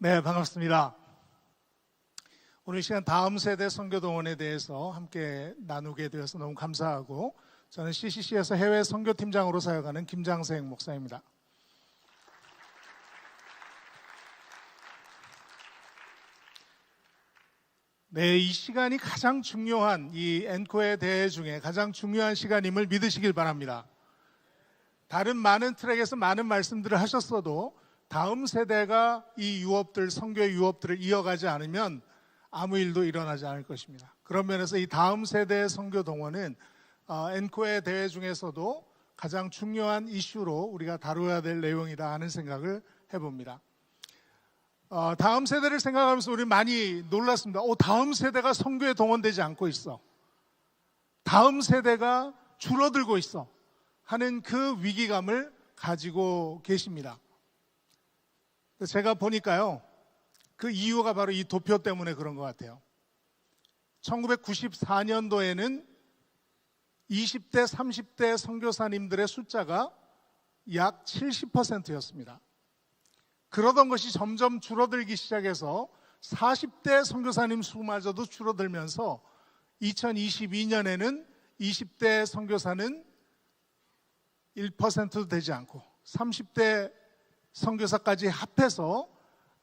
네, 반갑습니다. 오늘 이 시간 다음 세대 선교동원에 대해서 함께 나누게 되어서 너무 감사하고, 저는 CCC에서 해외 선교팀장으로 사역하는 김장생 목사입니다. 네, 이 시간이 가장 중요한, 이 앵커의 대회 중에 가장 중요한 시간임을 믿으시길 바랍니다. 다른 많은 트랙에서 많은 말씀들을 하셨어도 다음 세대가 이 유업들, 선교의 유업들을 이어가지 않으면 아무 일도 일어나지 않을 것입니다. 그런 면에서 이 다음 세대의 선교 동원은 앵커의 대회 중에서도 가장 중요한 이슈로 우리가 다루어야 될 내용이다 하는 생각을 해봅니다. 다음 세대를 생각하면서 우리 많이 놀랐습니다. 다음 세대가 선교에 동원되지 않고 있어. 다음 세대가 줄어들고 있어. 하는 그 위기감을 가지고 계십니다. 제가 보니까요, 그 이유가 바로 이 도표 때문에 그런 것 같아요. 1994년도에는 20대, 30대 선교사님들의 숫자가 약 70%였습니다. 그러던 것이 점점 줄어들기 시작해서 40대 선교사님 수마저도 줄어들면서 2022년에는 20대 선교사는 1%도 되지 않고 30대 선교사까지 합해서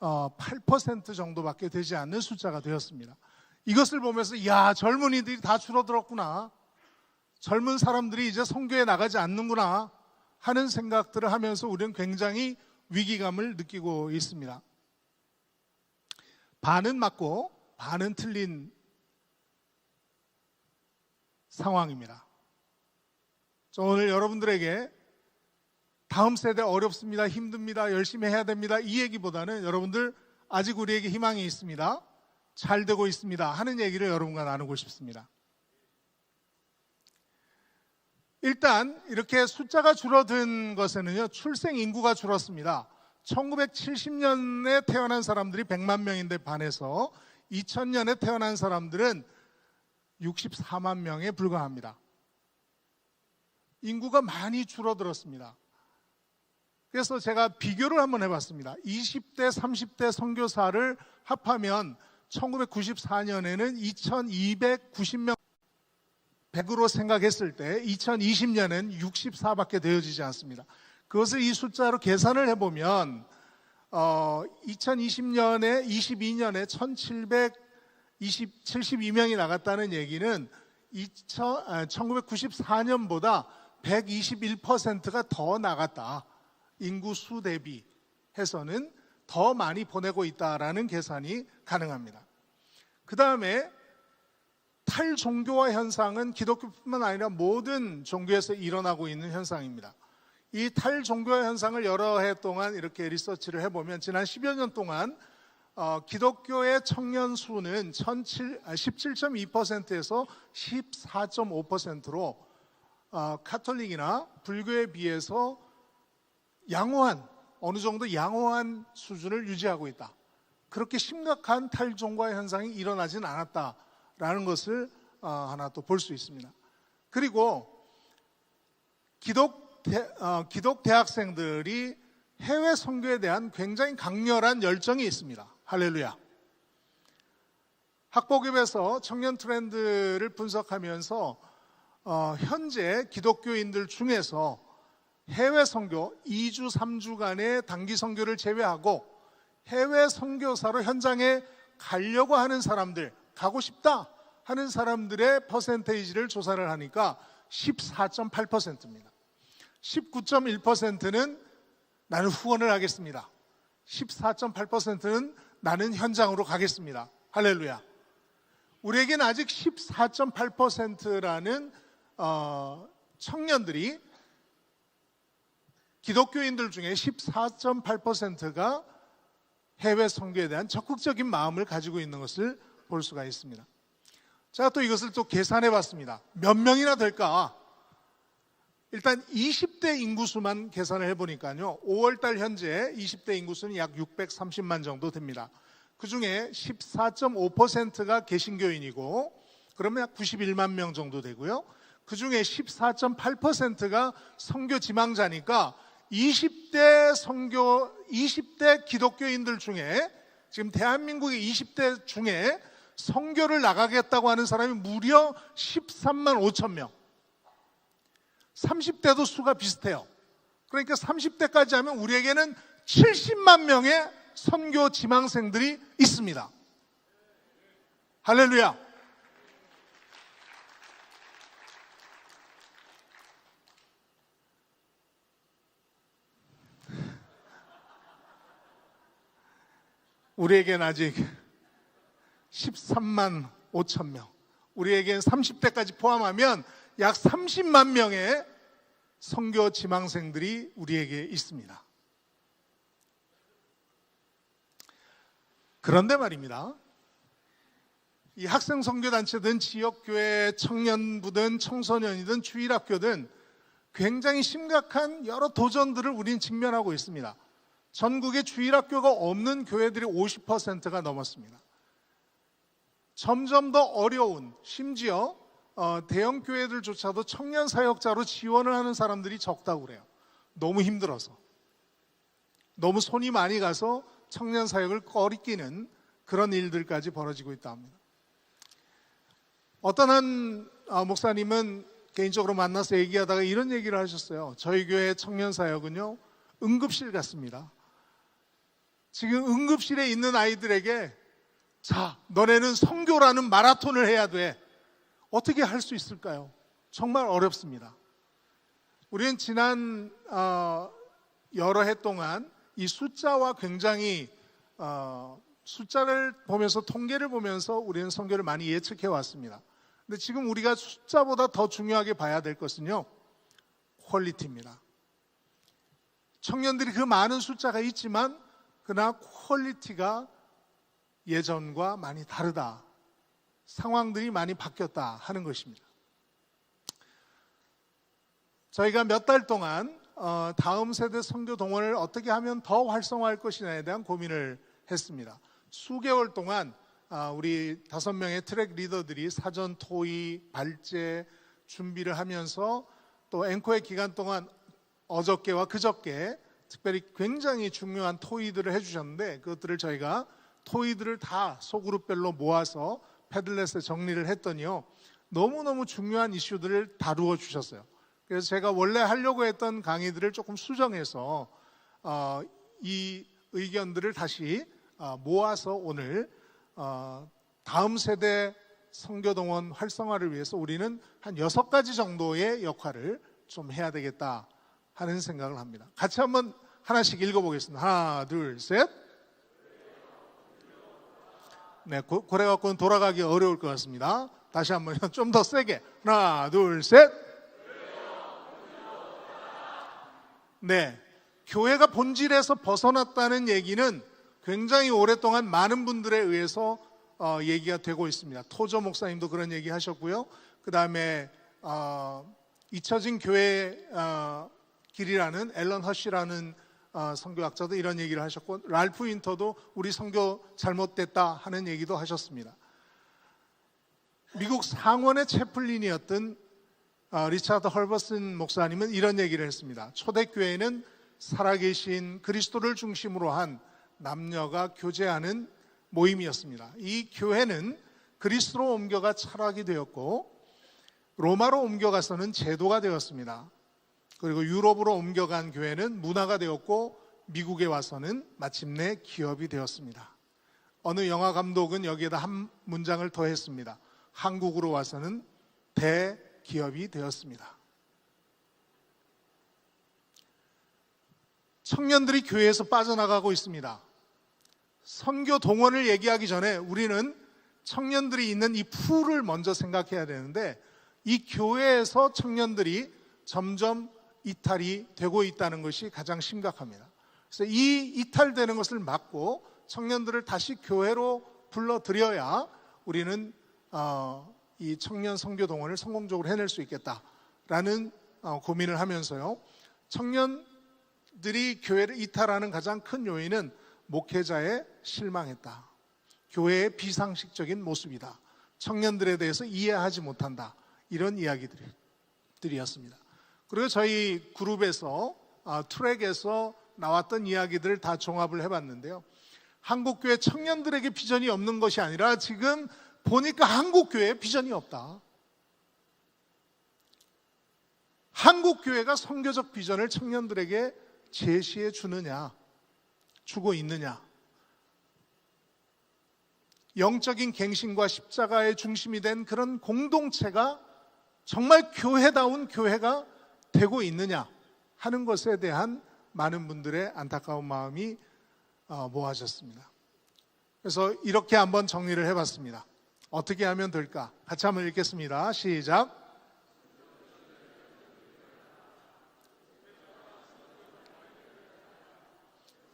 8% 정도밖에 되지 않는 숫자가 되었습니다. 이것을 보면서 젊은이들이 다 줄어들었구나, 젊은 사람들이 이제 선교에 나가지 않는구나 하는 생각들을 하면서 우리는 굉장히 위기감을 느끼고 있습니다. 반은 맞고 반은 틀린 상황입니다. 저 오늘 여러분들에게 다음 세대 어렵습니다, 힘듭니다, 열심히 해야 됩니다, 이 얘기보다는 여러분들 아직 우리에게 희망이 있습니다, 잘 되고 있습니다 하는 얘기를 여러분과 나누고 싶습니다. 일단 이렇게 숫자가 줄어든 것에는요, 출생 인구가 줄었습니다. 1970년에 태어난 사람들이 100만 명인데 반해서 2000년에 태어난 사람들은 64만 명에 불과합니다. 인구가 많이 줄어들었습니다. 그래서 제가 비교를 한번 해봤습니다. 20대, 30대 선교사를 합하면 1994년에는 2290명, 100으로 생각했을 때 2020년엔 64밖에 되어지지 않습니다. 그것을 이 숫자로 계산을 해보면 2020년에 22년에 1772명이 나갔다는 얘기는 1994년보다 121%가 더 나갔다. 인구수 대비 해서는 더 많이 보내고 있다라는 계산이 가능합니다. 그 다음에 탈종교화 현상은 기독교뿐만 아니라 모든 종교에서 일어나고 있는 현상입니다. 이 탈종교화 현상을 여러 해 동안 이렇게 리서치를 해보면 지난 10여 년 동안 기독교의 청년 수는 17.2%에서 14.5%로 카톨릭이나 불교에 비해서 어느 정도 양호한 수준을 유지하고 있다. 그렇게 심각한 탈종교화 현상이 일어나진 않았다라는 것을 하나 또 볼 수 있습니다. 그리고 기독 대학생들이 해외 선교에 대한 굉장히 강렬한 열정이 있습니다. 할렐루야. 학보급에서 청년 트렌드를 분석하면서 현재 기독교인들 중에서 해외 선교 2주, 3주간의 단기 선교를 제외하고 해외 선교사로 현장에 가려고 하는 사람들, 가고 싶다 하는 사람들의 퍼센테이지를 조사를 하니까 14.8%입니다. 19.1%는 나는 후원을 하겠습니다. 14.8%는 나는 현장으로 가겠습니다. 할렐루야. 우리에게는 아직 14.8%라는 청년들이, 기독교인들 중에 14.8%가 해외 선교에 대한 적극적인 마음을 가지고 있는 것을 볼 수가 있습니다. 제가 또 이것을 또 계산해 봤습니다. 몇 명이나 될까? 일단 20대 인구수만 계산을 해보니까요, 5월달 현재 20대 인구수는 약 630만 정도 됩니다. 그 중에 14.5%가 개신교인이고, 그러면 약 91만 명 정도 되고요. 그 중에 14.8%가 선교 지망자니까 20대 기독교인들 중에 지금 대한민국의 20대 중에 선교를 나가겠다고 하는 사람이 무려 13만 5천 명. 30대도 수가 비슷해요. 그러니까 30대까지 하면 우리에게는 70만 명의 선교 지망생들이 있습니다. 할렐루야. 우리에겐 아직 13만 5천 명, 우리에겐 30대까지 포함하면 약 30만 명의 선교 지망생들이 우리에게 있습니다. 그런데 말입니다, 이 학생 선교단체든 지역교회 청년부든 청소년이든 주일학교든 굉장히 심각한 여러 도전들을 우리는 직면하고 있습니다. 전국에 주일학교가 없는 교회들이 50%가 넘었습니다. 점점 더 어려운, 심지어 대형 교회들조차도 청년 사역자로 지원을 하는 사람들이 적다고 그래요. 너무 힘들어서, 너무 손이 많이 가서 청년 사역을 꺼리끼는 그런 일들까지 벌어지고 있다 합니다. 어떤 한 목사님은 개인적으로 만나서 얘기하다가 이런 얘기를 하셨어요. 저희 교회 청년 사역은요, 응급실 같습니다. 지금 응급실에 있는 아이들에게 자, 너네는 선교라는 마라톤을 해야 돼. 어떻게 할 수 있을까요? 정말 어렵습니다. 우리는 지난 여러 해 동안 이 숫자와 굉장히 숫자를 보면서, 통계를 보면서 우리는 선교를 많이 예측해 왔습니다. 근데 지금 우리가 숫자보다 더 중요하게 봐야 될 것은요, 퀄리티입니다. 청년들이 그 많은 숫자가 있지만 그러나 퀄리티가 예전과 많이 다르다, 상황들이 많이 바뀌었다 하는 것입니다. 저희가 몇 달 동안 다음 세대 선교 동원을 어떻게 하면 더 활성화할 것이냐에 대한 고민을 했습니다. 수개월 동안 우리 5명의 트랙 리더들이 사전 토의, 발제 준비를 하면서 또 앵커의 기간 동안 어저께와 그저께 특별히 굉장히 중요한 토의들을 해주셨는데, 그것들을 저희가 토의들을 다 소그룹별로 모아서 패들렛에 정리를 했더니요, 너무너무 중요한 이슈들을 다루어 주셨어요. 그래서 제가 원래 하려고 했던 강의들을 조금 수정해서 이 의견들을 다시 모아서 오늘 다음 세대 선교동원 활성화를 위해서 우리는 한 6가지 정도의 역할을 좀 해야 되겠다 하는 생각을 합니다. 같이 한번 하나씩 읽어보겠습니다. 하나, 둘, 셋. 네, 그래 갖고는 돌아가기 어려울 것 같습니다. 다시 한번 좀 더 세게. 하나, 둘, 셋. 네, 교회가 본질에서 벗어났다는 얘기는 굉장히 오랫동안 많은 분들에 의해서 얘기가 되고 있습니다. 토저 목사님도 그런 얘기 하셨고요. 그 다음에 잊혀진 교회 길이라는 앨런 허쉬라는 선교학자도 이런 얘기를 하셨고, 랄프 윈터도 우리 선교 잘못됐다 하는 얘기도 하셨습니다. 미국 상원의 채플린이었던 리차드 헐버슨 목사님은 이런 얘기를 했습니다. 초대교회는 살아계신 그리스도를 중심으로 한 남녀가 교제하는 모임이었습니다. 이 교회는 그리스로 옮겨가 철학이 되었고, 로마로 옮겨가서는 제도가 되었습니다. 그리고 유럽으로 옮겨간 교회는 문화가 되었고, 미국에 와서는 마침내 기업이 되었습니다. 어느 영화 감독은 여기에다 한 문장을 더했습니다. 한국으로 와서는 대기업이 되었습니다. 청년들이 교회에서 빠져나가고 있습니다. 선교 동원을 얘기하기 전에 우리는 청년들이 있는 이 풀을 먼저 생각해야 되는데, 이 교회에서 청년들이 점점 이탈이 되고 있다는 것이 가장 심각합니다. 그래서 이 이탈되는 것을 막고 청년들을 다시 교회로 불러들여야 우리는 이 청년 선교 동원을 성공적으로 해낼 수 있겠다라는 고민을 하면서요, 청년들이 교회를 이탈하는 가장 큰 요인은 목회자의 실망했다, 교회의 비상식적인 모습이다, 청년들에 대해서 이해하지 못한다, 이런 이야기들이었습니다. 그리고 저희 그룹에서 트랙에서 나왔던 이야기들을 다 종합을 해봤는데요, 한국교회 청년들에게 비전이 없는 것이 아니라 지금 보니까 한국교회에 비전이 없다. 한국교회가 선교적 비전을 청년들에게 제시해 주느냐, 주고 있느냐. 영적인 갱신과 십자가의 중심이 된 그런 공동체가 정말 교회다운 교회가 되고 있느냐 하는 것에 대한 많은 분들의 안타까운 마음이 모아졌습니다. 그래서 이렇게 한번 정리를 해봤습니다. 어떻게 하면 될까? 같이 한번 읽겠습니다. 시작.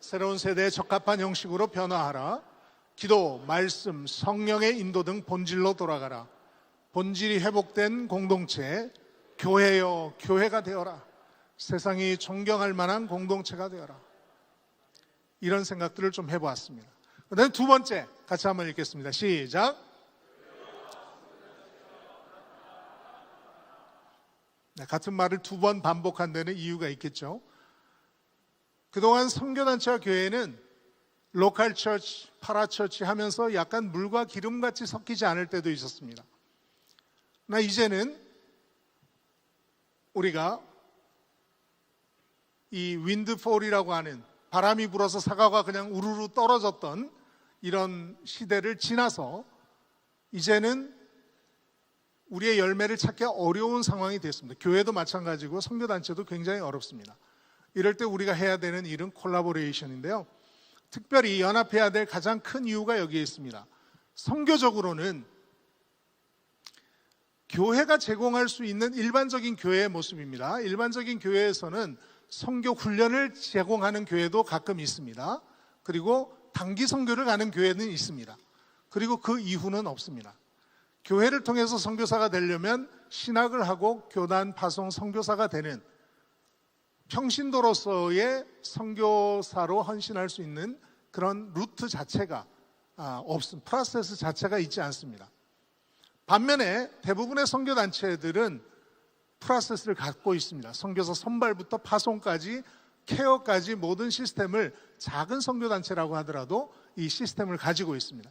새로운 세대에 적합한 형식으로 변화하라. 기도, 말씀, 성령의 인도 등 본질로 돌아가라. 본질이 회복된 공동체, 교회여 교회가 되어라. 세상이 존경할 만한 공동체가 되어라. 이런 생각들을 좀 해보았습니다. 그 다음에 두 번째 같이 한번 읽겠습니다. 시작. 네, 같은 말을 두 번 반복한 데는 이유가 있겠죠. 그동안 선교단체와 교회는 로컬 처치, 파라처치 하면서 약간 물과 기름같이 섞이지 않을 때도 있었습니다. 나 이제는 우리가 이 윈드폴이라고 하는 바람이 불어서 사과가 그냥 우르르 떨어졌던 이런 시대를 지나서 이제는 우리의 열매를 찾기 어려운 상황이 됐습니다. 교회도 마찬가지고 선교단체도 굉장히 어렵습니다. 이럴 때 우리가 해야 되는 일은 콜라보레이션인데요. 특별히 연합해야 될 가장 큰 이유가 여기에 있습니다. 선교적으로는 교회가 제공할 수 있는 일반적인 교회의 모습입니다. 일반적인 교회에서는 선교 훈련을 제공하는 교회도 가끔 있습니다. 그리고 단기 선교를 가는 교회는 있습니다. 그리고 그 이후는 없습니다. 교회를 통해서 선교사가 되려면 신학을 하고 교단 파송 선교사가 되는 평신도로서의 선교사로 헌신할 수 있는 그런 루트 자체가 없습니다. 프로세스 자체가 있지 않습니다. 반면에 대부분의 선교단체들은 프로세스를 갖고 있습니다. 선교사 선발부터 파송까지 케어까지 모든 시스템을 작은 선교단체라고 하더라도 이 시스템을 가지고 있습니다.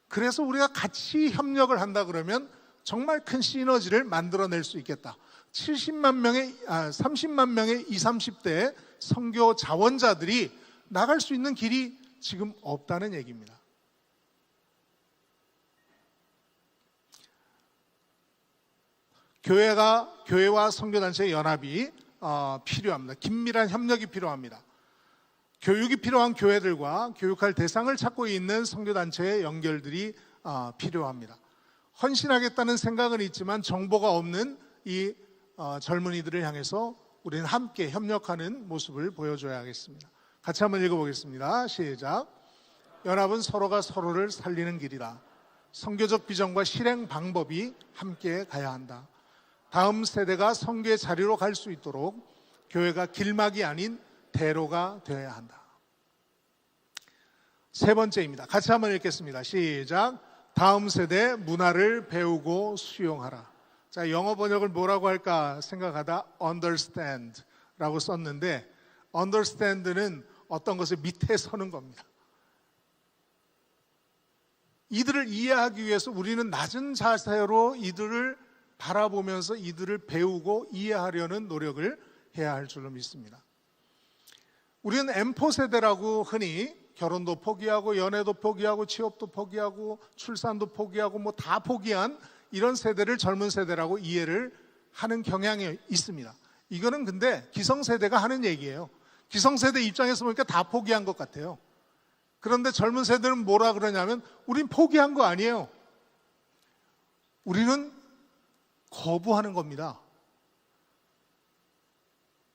그래서 우리가 같이 협력을 한다 그러면 정말 큰 시너지를 만들어낼 수 있겠다. 30만 명의 20, 30대 선교 자원자들이 나갈 수 있는 길이 지금 없다는 얘기입니다. 교회와 선교단체의 연합이 필요합니다. 긴밀한 협력이 필요합니다. 교육이 필요한 교회들과 교육할 대상을 찾고 있는 선교단체의 연결들이 필요합니다. 헌신하겠다는 생각은 있지만 정보가 없는 이 젊은이들을 향해서 우리는 함께 협력하는 모습을 보여줘야겠습니다. 같이 한번 읽어보겠습니다. 시작. 연합은 서로가 서로를 살리는 길이다. 선교적 비전과 실행 방법이 함께 가야 한다. 다음 세대가 선교의 자리로 갈 수 있도록 교회가 길막이 아닌 대로가 되어야 한다. 세 번째입니다. 같이 한번 읽겠습니다. 시작. 다음 세대 문화를 배우고 수용하라. 자, 영어 번역을 뭐라고 할까 생각하다 understand 라고 썼는데 understand는 어떤 것을 밑에 서는 겁니다. 이들을 이해하기 위해서 우리는 낮은 자세로 이들을 바라보면서 이들을 배우고 이해하려는 노력을 해야 할 줄로 믿습니다. 우리는 M4 세대라고 흔히 결혼도 포기하고 연애도 포기하고 취업도 포기하고 출산도 포기하고 뭐 다 포기한 이런 세대를 젊은 세대라고 이해를 하는 경향이 있습니다. 이거는 근데 기성세대가 하는 얘기예요. 기성세대 입장에서 보니까 다 포기한 것 같아요. 그런데 젊은 세대는 뭐라 그러냐면 우린 포기한 거 아니에요. 우리는 거부하는 겁니다.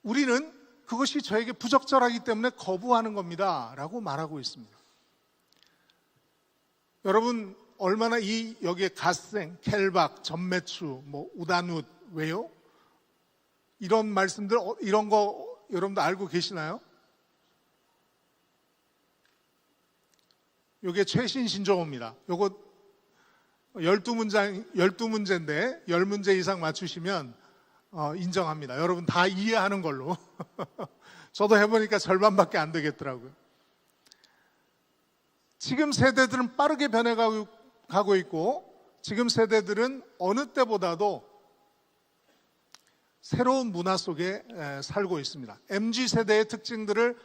우리는 그것이 저에게 부적절하기 때문에 거부하는 겁니다 라고 말하고 있습니다. 여러분 얼마나 여기에 갓생, 켈박, 전매추, 우다누 왜요? 이런 말씀들 이런 거 여러분도 알고 계시나요? 이게 최신 신조어입니다. 요거 12문제인데 10문제 이상 맞추시면 인정합니다. 여러분 다 이해하는 걸로. 저도 해보니까 절반밖에 안 되겠더라고요. 지금 세대들은 빠르게 변해가고 있고 지금 세대들은 어느 때보다도 새로운 문화 속에 살고 있습니다. MZ세대의 특징들을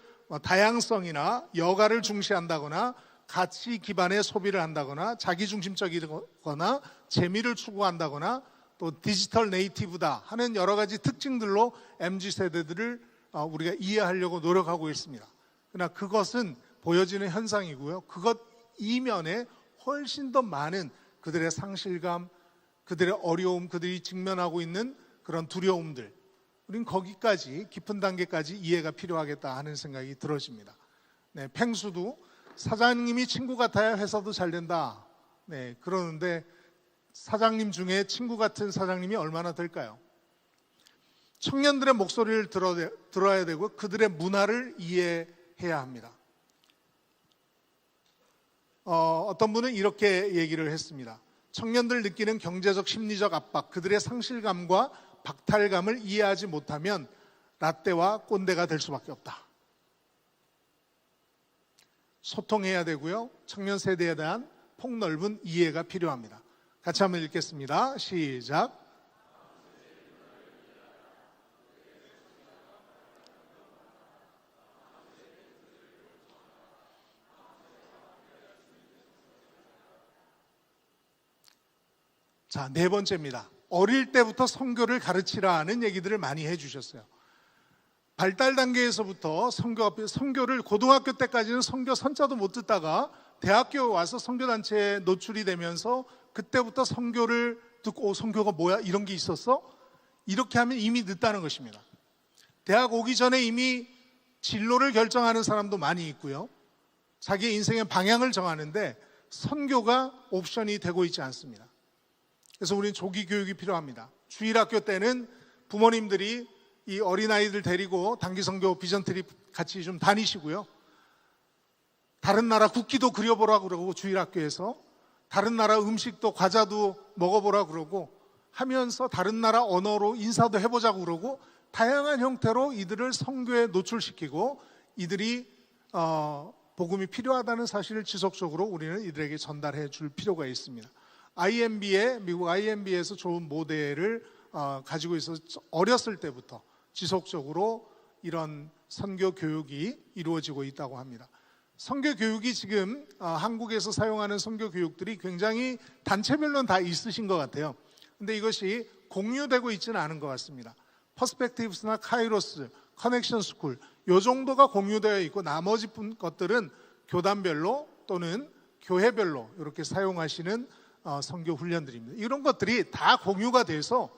다양성이나 여가를 중시한다거나 가치 기반의 소비를 한다거나 자기중심적이거나 재미를 추구한다거나 또 디지털 네이티브다 하는 여러 가지 특징들로 MZ세대들을 우리가 이해하려고 노력하고 있습니다. 그러나 그것은 보여지는 현상이고요. 그것 이면에 훨씬 더 많은 그들의 상실감, 그들의 어려움, 그들이 직면하고 있는 그런 두려움들, 우린 거기까지 깊은 단계까지 이해가 필요하겠다 하는 생각이 들어집니다. 네, 펭수도 사장님이 친구 같아야 회사도 잘 된다. 네, 그러는데 사장님 중에 친구 같은 사장님이 얼마나 될까요? 청년들의 목소리를 들어야 되고 그들의 문화를 이해해야 합니다. 어떤 분은 이렇게 얘기를 했습니다. 청년들 느끼는 경제적 심리적 압박, 그들의 상실감과 박탈감을 이해하지 못하면 라떼와 꼰대가 될 수밖에 없다. 소통해야 되고요. 청년 세대에 대한 폭넓은 이해가 필요합니다. 같이 한번 읽겠습니다. 시작. 자, 네 번째입니다. 어릴 때부터 선교를 가르치라는 얘기들을 많이 해주셨어요. 발달 단계에서부터 선교를 고등학교 때까지는 선교 선자도 못 듣다가 대학교 와서 선교단체에 노출이 되면서 그때부터 선교를 듣고 선교가 뭐야? 이런 게 있었어? 이렇게 하면 이미 늦다는 것입니다. 대학 오기 전에 이미 진로를 결정하는 사람도 많이 있고요. 자기의 인생의 방향을 정하는데 선교가 옵션이 되고 있지 않습니다. 그래서 우리는 조기 교육이 필요합니다. 주일학교 때는 부모님들이 이 어린아이들 데리고 단기 선교 비전 트립 같이 좀 다니시고요. 다른 나라 국기도 그려보라고 그러고 주일학교에서 다른 나라 음식도 과자도 먹어보라고 그러고 하면서 다른 나라 언어로 인사도 해보자고 그러고 다양한 형태로 이들을 선교에 노출시키고 이들이 복음이 필요하다는 사실을 지속적으로 우리는 이들에게 전달해 줄 필요가 있습니다. 미국 IMB에서 좋은 모델을 가지고 있어서 어렸을 때부터 지속적으로 이런 선교 교육이 이루어지고 있다고 합니다. 선교 교육이 지금 한국에서 사용하는 선교 교육들이 굉장히 단체별로는 다 있으신 것 같아요. 근데 이것이 공유되고 있지는 않은 것 같습니다. 퍼스펙티브스나 카이로스, 커넥션 스쿨 요 정도가 공유되어 있고 나머지 것들은 교단별로 또는 교회별로 이렇게 사용하시는 선교 훈련들입니다. 이런 것들이 다 공유가 돼서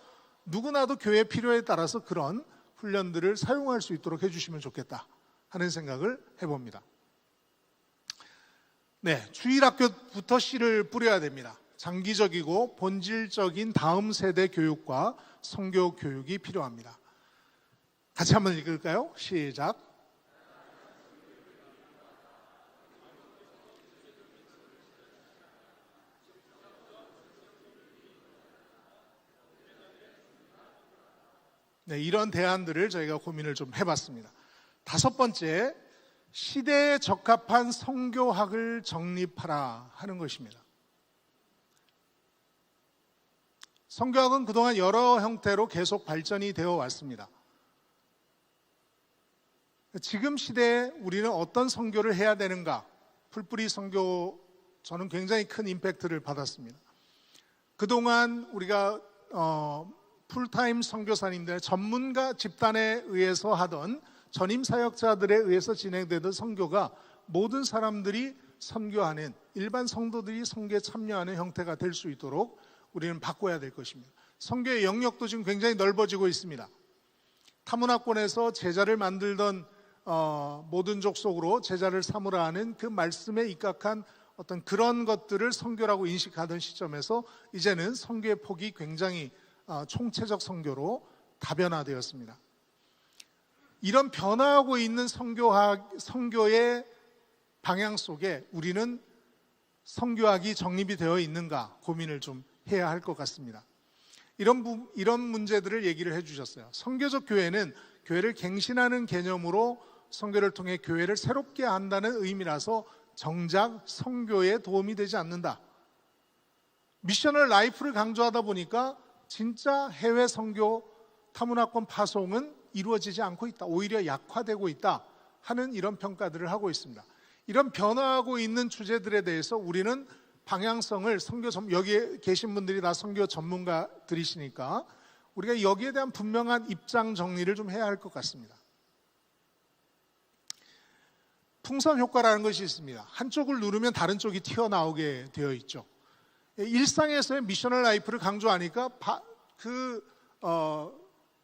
누구나도 교회 필요에 따라서 그런 훈련들을 사용할 수 있도록 해주시면 좋겠다 하는 생각을 해봅니다. 네, 주일학교부터 씨를 뿌려야 됩니다. 장기적이고 본질적인 다음 세대 교육과 선교 교육이 필요합니다. 같이 한번 읽을까요? 시작. 네, 이런 대안들을 저희가 고민을 좀 해봤습니다. 다섯 번째, 시대에 적합한 선교학을 정립하라 하는 것입니다. 선교학은 그동안 여러 형태로 계속 발전이 되어 왔습니다. 지금 시대에 우리는 어떤 선교를 해야 되는가? 풀뿌리 선교, 저는 굉장히 큰 임팩트를 받았습니다. 그동안 우리가 풀타임 선교사님들, 전문가 집단에 의해서 하던 전임 사역자들에 의해서 진행되던 선교가 모든 사람들이 선교하는, 일반 성도들이 선교에 참여하는 형태가 될 수 있도록 우리는 바꿔야 될 것입니다. 선교의 영역도 지금 굉장히 넓어지고 있습니다. 타문화권에서 제자를 만들던 모든 족속으로 제자를 삼으라 하는 그 말씀에 입각한 어떤 그런 것들을 선교라고 인식하던 시점에서 이제는 선교의 폭이 굉장히 총체적 선교로 다변화되었습니다. 이런 변화하고 있는 선교의 방향 속에 우리는 선교학이 정립이 되어 있는가 고민을 좀 해야 할 것 같습니다. 이런 문제들을 얘기를 해주셨어요. 선교적 교회는 교회를 갱신하는 개념으로 선교를 통해 교회를 새롭게 한다는 의미라서 정작 선교에 도움이 되지 않는다. 미셔널 라이프를 강조하다 보니까 진짜 해외 선교 타문화권 파송은 이루어지지 않고 있다. 오히려 약화되고 있다 하는 이런 평가들을 하고 있습니다. 이런 변화하고 있는 주제들에 대해서 우리는 방향성을 여기에 계신 분들이 다 선교 전문가들이시니까 우리가 여기에 대한 분명한 입장 정리를 좀 해야 할 것 같습니다. 풍선 효과라는 것이 있습니다. 한쪽을 누르면 다른 쪽이 튀어나오게 되어 있죠. 일상에서의 미셔널 라이프를 강조하니까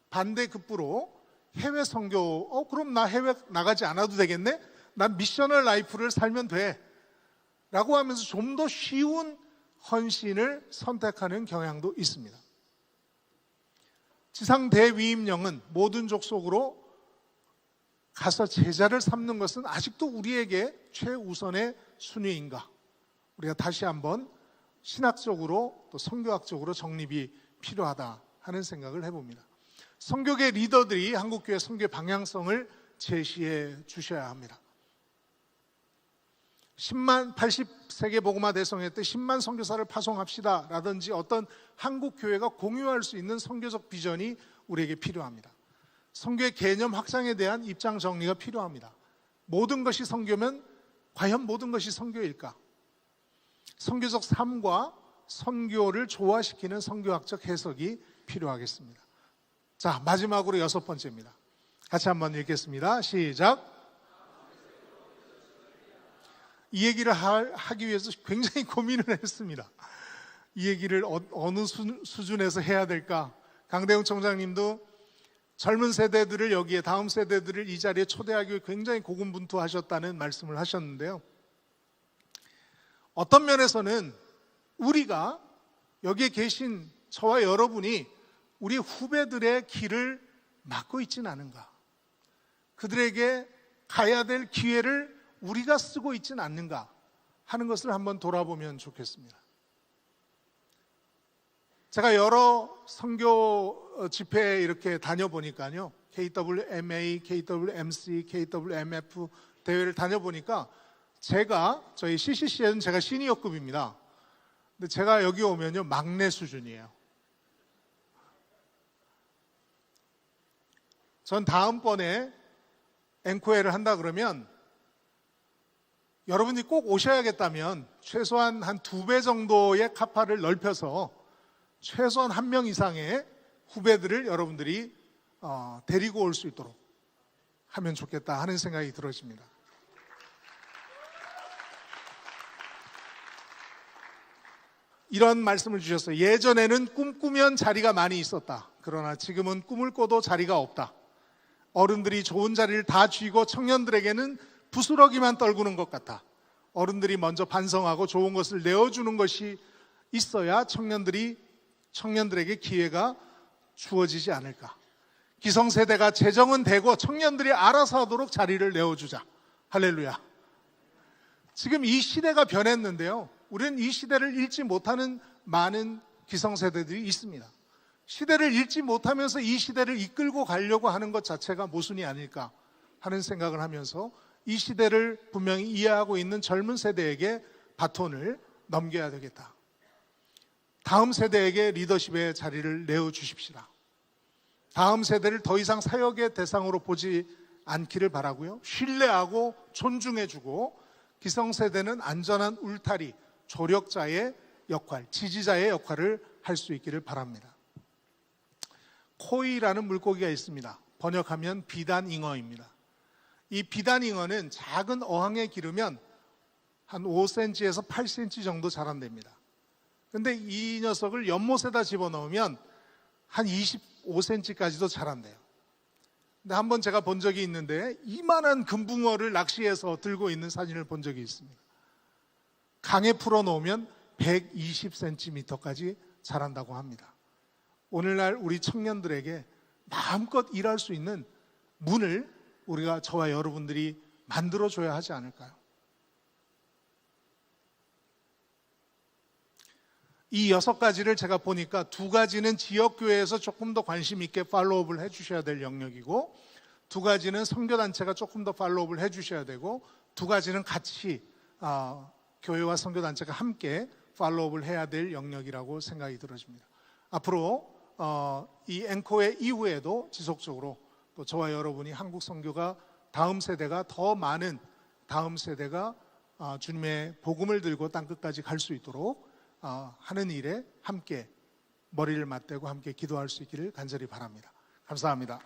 반대급부로 해외 선교, 그럼 나 해외 나가지 않아도 되겠네? 난 미셔널 라이프를 살면 돼 라고 하면서 좀 더 쉬운 헌신을 선택하는 경향도 있습니다. 지상 대위임령은 모든 족속으로 가서 제자를 삼는 것은 아직도 우리에게 최우선의 순위인가? 우리가 다시 한번 신학적으로 또 선교학적으로 정립이 필요하다 하는 생각을 해봅니다. 선교계 리더들이 한국교회 선교 방향성을 제시해 주셔야 합니다. 80세계 복음화 대성회 때 10만 선교사를 파송합시다 라든지 어떤 한국교회가 공유할 수 있는 선교적 비전이 우리에게 필요합니다. 선교의 개념 확장에 대한 입장 정리가 필요합니다. 모든 것이 선교면 과연 모든 것이 선교일까? 선교적 삶과 선교를 조화시키는 선교학적 해석이 필요하겠습니다. 자, 마지막으로 6번째입니다. 같이 한번 읽겠습니다. 시작. 이 얘기를 하기 위해서 굉장히 고민을 했습니다. 이 얘기를 어느 수준에서 해야 될까? 강대웅 총장님도 젊은 세대들을 여기에 다음 세대들을 이 자리에 초대하기 위해 굉장히 고군분투하셨다는 말씀을 하셨는데요. 어떤 면에서는 우리가 여기에 계신 저와 여러분이 우리 후배들의 길을 막고 있지는 않은가? 그들에게 가야 될 기회를 우리가 쓰고 있지는 않는가 하는 것을 한번 돌아보면 좋겠습니다. 제가 여러 선교 집회에 이렇게 다녀보니까요. KWMA, KWMC, KWMF 대회를 다녀보니까 저희 CCC에는 제가 시니어급입니다. 근데 제가 여기 오면요. 막내 수준이에요. 전 다음번에 앵코회를 한다 그러면 여러분이 꼭 오셔야겠다면 최소한 한 2배 정도의 카파를 넓혀서 최소한 1명 이상의 후배들을 여러분들이 데리고 올 수 있도록 하면 좋겠다 하는 생각이 들어집니다. 이런 말씀을 주셨어요. 예전에는 꿈꾸면 자리가 많이 있었다. 그러나 지금은 꿈을 꿔도 자리가 없다. 어른들이 좋은 자리를 다 쥐고 청년들에게는 부스러기만 떨구는 것 같아. 어른들이 먼저 반성하고 좋은 것을 내어주는 것이 있어야 청년들에게 기회가 주어지지 않을까. 기성세대가 재정은 되고 청년들이 알아서 하도록 자리를 내어주자. 할렐루야. 지금 이 시대가 변했는데요. 우리는 이 시대를 읽지 못하는 많은 기성세대들이 있습니다. 시대를 읽지 못하면서 이 시대를 이끌고 가려고 하는 것 자체가 모순이 아닐까 하는 생각을 하면서 이 시대를 분명히 이해하고 있는 젊은 세대에게 바톤을 넘겨야 되겠다. 다음 세대에게 리더십의 자리를 내어주십시다. 다음 세대를 더 이상 사역의 대상으로 보지 않기를 바라고요. 신뢰하고 존중해주고 기성세대는 안전한 울타리, 조력자의 역할, 지지자의 역할을 할 수 있기를 바랍니다. 코이라는 물고기가 있습니다. 번역하면 비단잉어입니다. 이 비단잉어는 작은 어항에 기르면 한 5cm에서 8cm 정도 자란답니다. 근데 이 녀석을 연못에다 집어넣으면 한 25cm까지도 자란대요. 근데 한번 제가 본 적이 있는데 이만한 금붕어를 낚시해서 들고 있는 사진을 본 적이 있습니다. 강에 풀어놓으면 120cm까지 자란다고 합니다. 오늘날 우리 청년들에게 마음껏 일할 수 있는 문을 우리가 저와 여러분들이 만들어줘야 하지 않을까요? 이 6가지를 제가 보니까 2가지는 지역교회에서 조금 더 관심 있게 팔로우업을 해주셔야 될 영역이고 2가지는 선교단체가 조금 더 팔로우업을 해주셔야 되고 2가지는 같이 교회와 선교단체가 함께 팔로우업을 해야 될 영역이라고 생각이 들어집니다. 앞으로 이 앵코의 이후에도 지속적으로 또 저와 여러분이 한국 선교가 다음 세대가 더 많은 다음 세대가 주님의 복음을 들고 땅끝까지 갈 수 있도록 하는 일에 함께 머리를 맞대고 함께 기도할 수 있기를 간절히 바랍니다. 감사합니다.